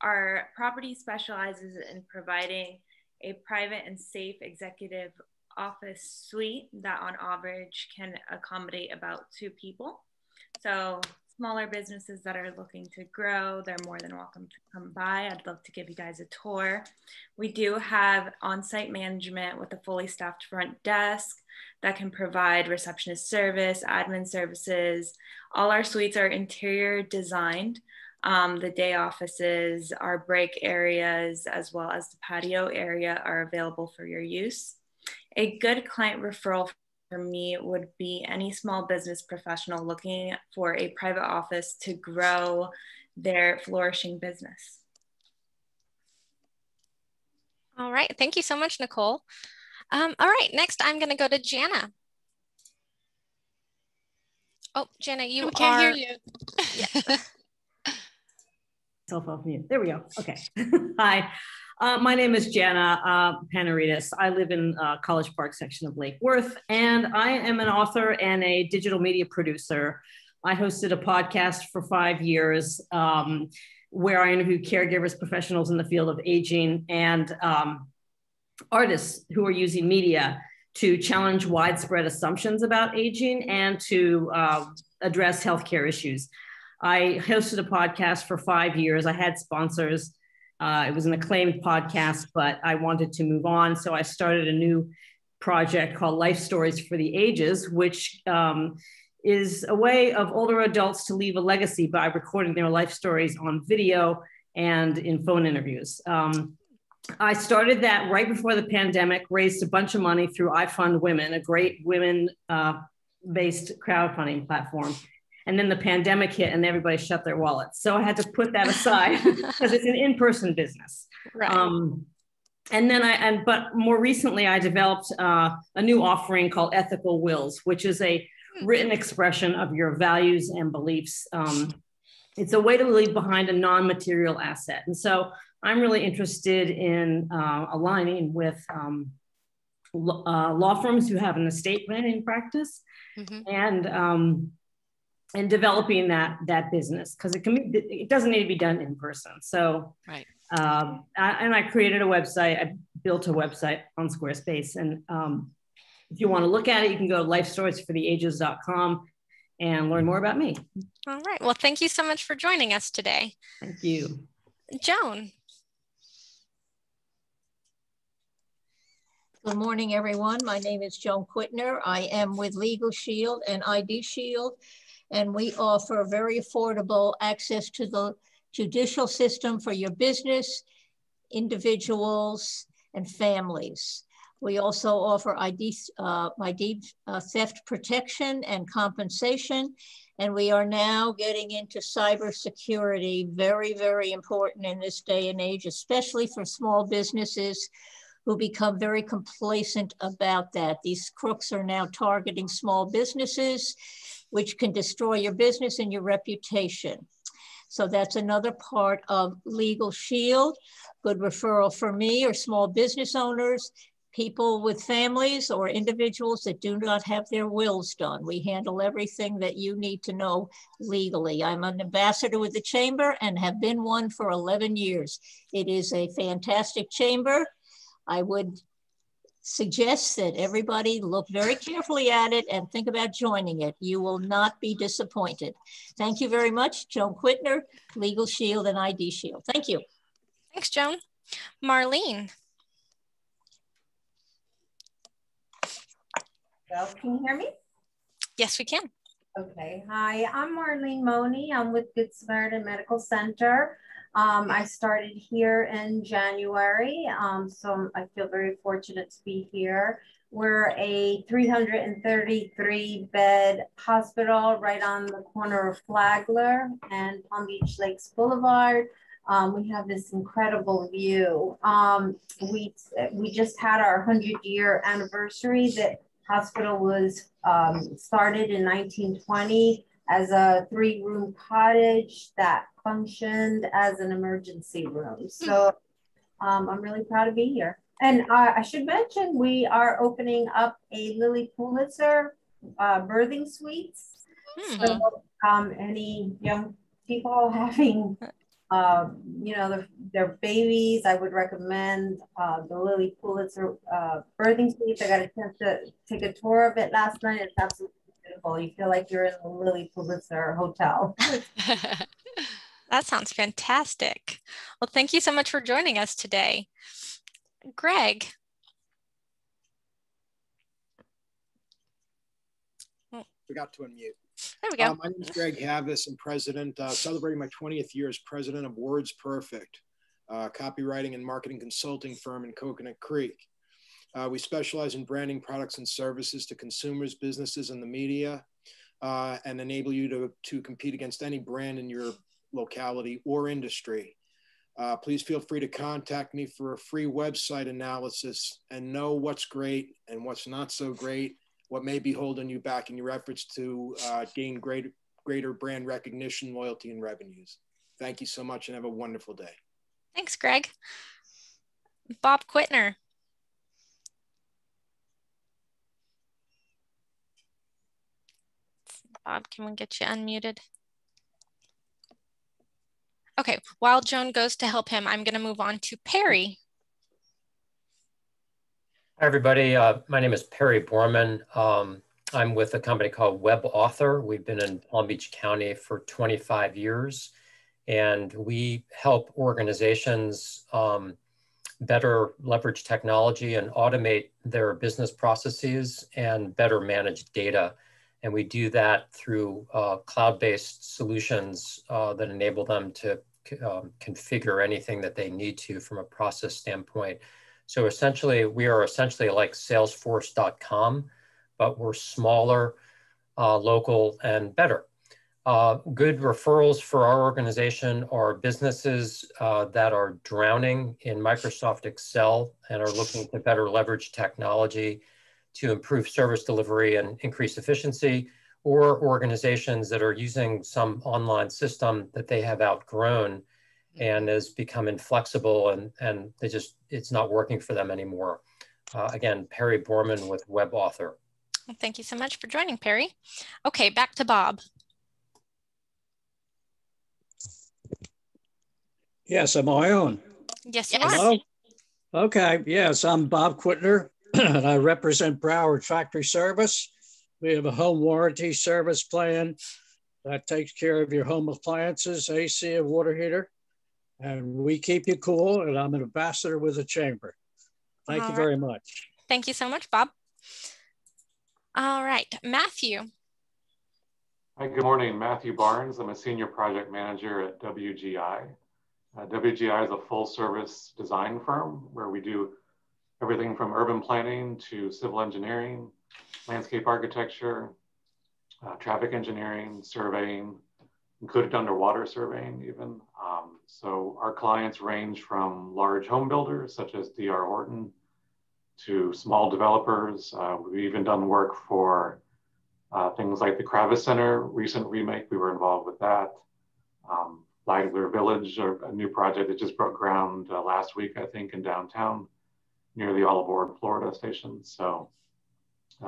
Our property specializes in providing a private and safe executive office suite that on average can accommodate about 2 people. So smaller businesses that are looking to grow, they're more than welcome to come by. I'd love to give you guys a tour. We do have on-site management with a fully staffed front desk that can provide receptionist service, admin services. All our suites are interior designed. The day offices, our break areas, as well as the patio area are available for your use. A good client referral for me would be any small business professional looking for a private office to grow their flourishing business. All right, thank you so much, Nicole. All right, next I'm going to go to Jana. Oh, Jenna, you We can't hear are. you. Yeah. Self off mute. There we go. Okay. Hi. My name is Jana Panaritis. I live in College Park section of Lake Worth, and I am an author and a digital media producer. I hosted a podcast for 5 years where I interviewed caregivers, professionals in the field of aging, and artists who are using media to challenge widespread assumptions about aging and to address healthcare issues. I hosted a podcast for 5 years. I had sponsors. It was an acclaimed podcast, but I wanted to move on. So I started a new project called Life Stories for the Ages, which is a way of older adults to leave a legacy by recording their life stories on video and in phone interviews. I started that right before the pandemic, raised a bunch of money through I Fund Women, a great women-based crowdfunding platform. And then the pandemic hit and everybody shut their wallets. So I had to put that aside because it's an in-person business. Right. But more recently I developed a new offering called Ethical Wills, which is a written expression of your values and beliefs. It's a way to leave behind a non-material asset. And so I'm really interested in aligning with law firms who have an estate planning practice and developing that business, because it doesn't need to be done in person. So right. I created a website. I built a website on Squarespace, and if you want to look at it, you can go to lifestoriesfortheages.com and learn more about me. All right. Well, thank you so much for joining us today. Thank you. Joan. Good morning, everyone. My name is Joan Quittner. I am with Legal Shield and ID Shield, and we offer very affordable access to the judicial system for your business, individuals, and families. We also offer ID theft protection and compensation, and we are now getting into cybersecurity, very, very important in this day and age, especially for small businesses who become very complacent about that. These crooks are now targeting small businesses, which can destroy your business and your reputation. So that's another part of Legal Shield. Good referral for me or small business owners, people with families or individuals that do not have their wills done. We handle everything that you need to know legally. I'm an ambassador with the chamber and have been one for 11 years. It is a fantastic chamber. I would suggest that everybody look very carefully at it and think about joining it. You will not be disappointed. Thank you very much. Joan Quittner, Legal Shield and ID Shield. Thank you. Thanks, Joan. Marlene. Well, can you hear me? Yes, we can. Okay. Hi, I'm Marlene Money. I'm with Good Samaritan Medical Center. I started here in January, so I feel very fortunate to be here. We're a 333-bed hospital right on the corner of Flagler and Palm Beach Lakes Boulevard. We have this incredible view. We just had our 100-year anniversary. The hospital was started in 1920 as a 3-room cottage that functioned as an emergency room. So I'm really proud to be here. And I should mention, we are opening up a Lily Pulitzer birthing suites. So any young people having, their babies, I would recommend the Lily Pulitzer birthing suites. I got a chance to take a tour of it last night. It's absolutely beautiful. You feel like you're in the Lily Pulitzer Hotel. That sounds fantastic. Well, thank you so much for joining us today. Greg. Forgot to unmute. There we go. My name is Greg Havis. I'm president, celebrating my 20th year as president of Words Perfect, copywriting and marketing consulting firm in Coconut Creek. We specialize in branding products and services to consumers, businesses, and the media, and enable you to compete against any brand in your locality or industry. Please feel free to contact me for a free website analysis and know what's great and what's not so great what may be holding you back in your efforts to gain greater brand recognition, loyalty, and revenues. Thank you so much and have a wonderful day. Thanks, Greg. Bob Quitner. Bob, can we get you unmuted? Okay, while Joan goes to help him, I'm going to move on to Perry. Hi, everybody. My name is Perry Borman. I'm with a company called Web Author. We've been in Palm Beach County for 25 years, and we help organizations better leverage technology and automate their business processes and better manage data. And we do that through cloud-based solutions that enable them to configure anything that they need to from a process standpoint. So essentially, we are essentially like Salesforce.com, but we're smaller, local, and better. Good referrals for our organization are businesses that are drowning in Microsoft Excel and are looking to better leverage technology to improve service delivery and increase efficiency, or organizations that are using some online system that they have outgrown and has become inflexible and it's not working for them anymore. Again, Perry Borman with Web Author. Well, thank you so much for joining, Perry. Okay, back to Bob. Yes, am I on? Yes, you Hello? are. Okay, yes, I'm Bob Quitner, and I represent Broward Factory Service. We have a home warranty service plan that takes care of your home appliances, AC and water heater, and we keep you cool, and I'm an ambassador with the chamber. Thank you very much. Thank you so much, Bob. All right, Matthew. Hi, good morning. Matthew Barnes. I'm a senior project manager at WGI. WGI is a full service design firm where we do everything from urban planning to civil engineering, landscape architecture, traffic engineering, surveying, included underwater surveying even. So our clients range from large home builders such as D.R. Horton to small developers. We've even done work for things like the Kravis Center recent remake. We were involved with that. Flagler Village, a new project that just broke ground last week, I think, in downtown near the All Aboard Florida station. So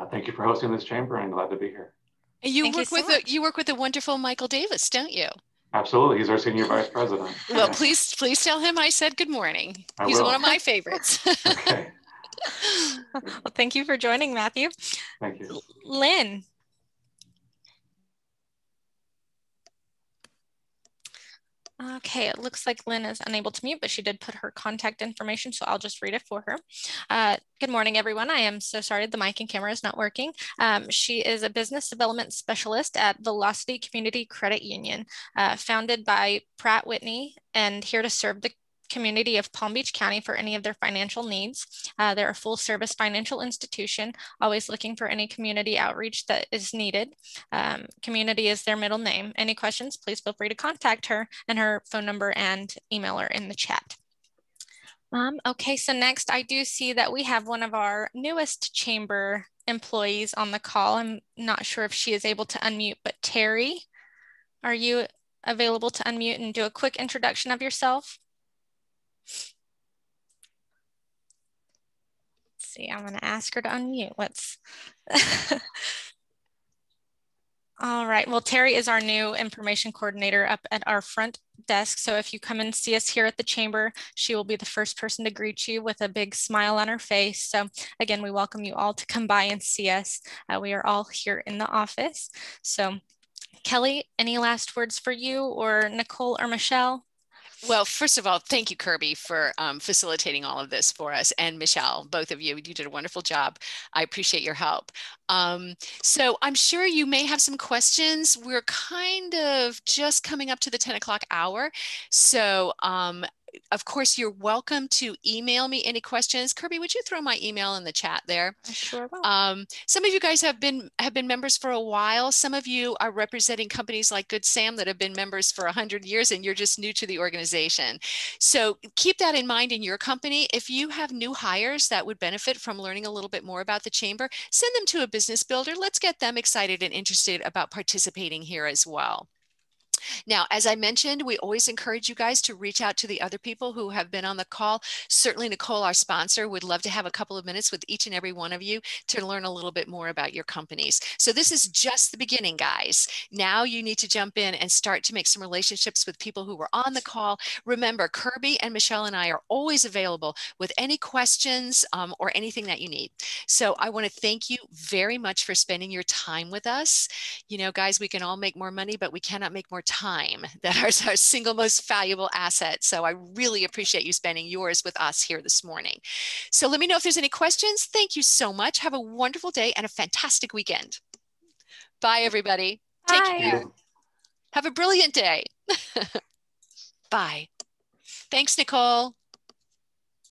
thank you for hosting this chamber, and glad to be here. You work with the wonderful Michael Davis, don't you? Absolutely, he's our senior vice president. Well, please tell him I said good morning. He's one of my favorites. Okay. Well, thank you for joining, Matthew. Thank you. Lynn. Okay, it looks like Lynn is unable to mute, but she did put her contact information, so I'll just read it for her. Good morning, everyone. I am so sorry the mic and camera is not working. She is a business development specialist at Velocity Community Credit Union, founded by Pratt Whitney, and here to serve the community of Palm Beach County for any of their financial needs. They're a full service financial institution, always looking for any community outreach that is needed. Community is their middle name. Any questions, please feel free to contact her, and her phone number and email are in the chat. Okay, so next I do see that we have one of our newest chamber employees on the call. I'm not sure if she is able to unmute, but Terry, are you available to unmute and do a quick introduction of yourself? See, I'm going to ask her to unmute. Let's. All right. Well, Terry is our new information coordinator up at our front desk. So if you come and see us here at the chamber, she will be the first person to greet you with a big smile on her face. So again, we welcome you all to come by and see us. We are all here in the office. So Kelly, any last words for you, or Nicole or Michelle? Well, first of all, thank you, Kirby, for facilitating all of this for us, and Michelle, both of you. You did a wonderful job. I appreciate your help. So I'm sure you may have some questions. We're kind of just coming up to the 10 o'clock hour. So of course, you're welcome to email me any questions. Kirby, would you throw my email in the chat there? I sure will. Some of you guys have been members for a while. Some of you are representing companies like Good Sam that have been members for 100 years, and you're just new to the organization. So keep that in mind in your company. If you have new hires that would benefit from learning a little bit more about the chamber, send them to a business builder. Let's get them excited and interested about participating here as well. Now, as I mentioned, we always encourage you guys to reach out to the other people who have been on the call. Certainly, Nicole, our sponsor, would love to have a couple of minutes with each and every one of you to learn a little bit more about your companies. So this is just the beginning, guys. Now you need to jump in and start to make some relationships with people who were on the call. Remember, Kirby and Michelle and I are always available with any questions or anything that you need. So I want to thank you very much for spending your time with us. You know, guys, we can all make more money, but we cannot make more time. That is our single most valuable asset. So I really appreciate you spending yours with us here this morning. So let me know if there's any questions. Thank you so much. Have a wonderful day and a fantastic weekend. Bye, everybody. Take care. Have a brilliant day. Bye. Thanks, Nicole.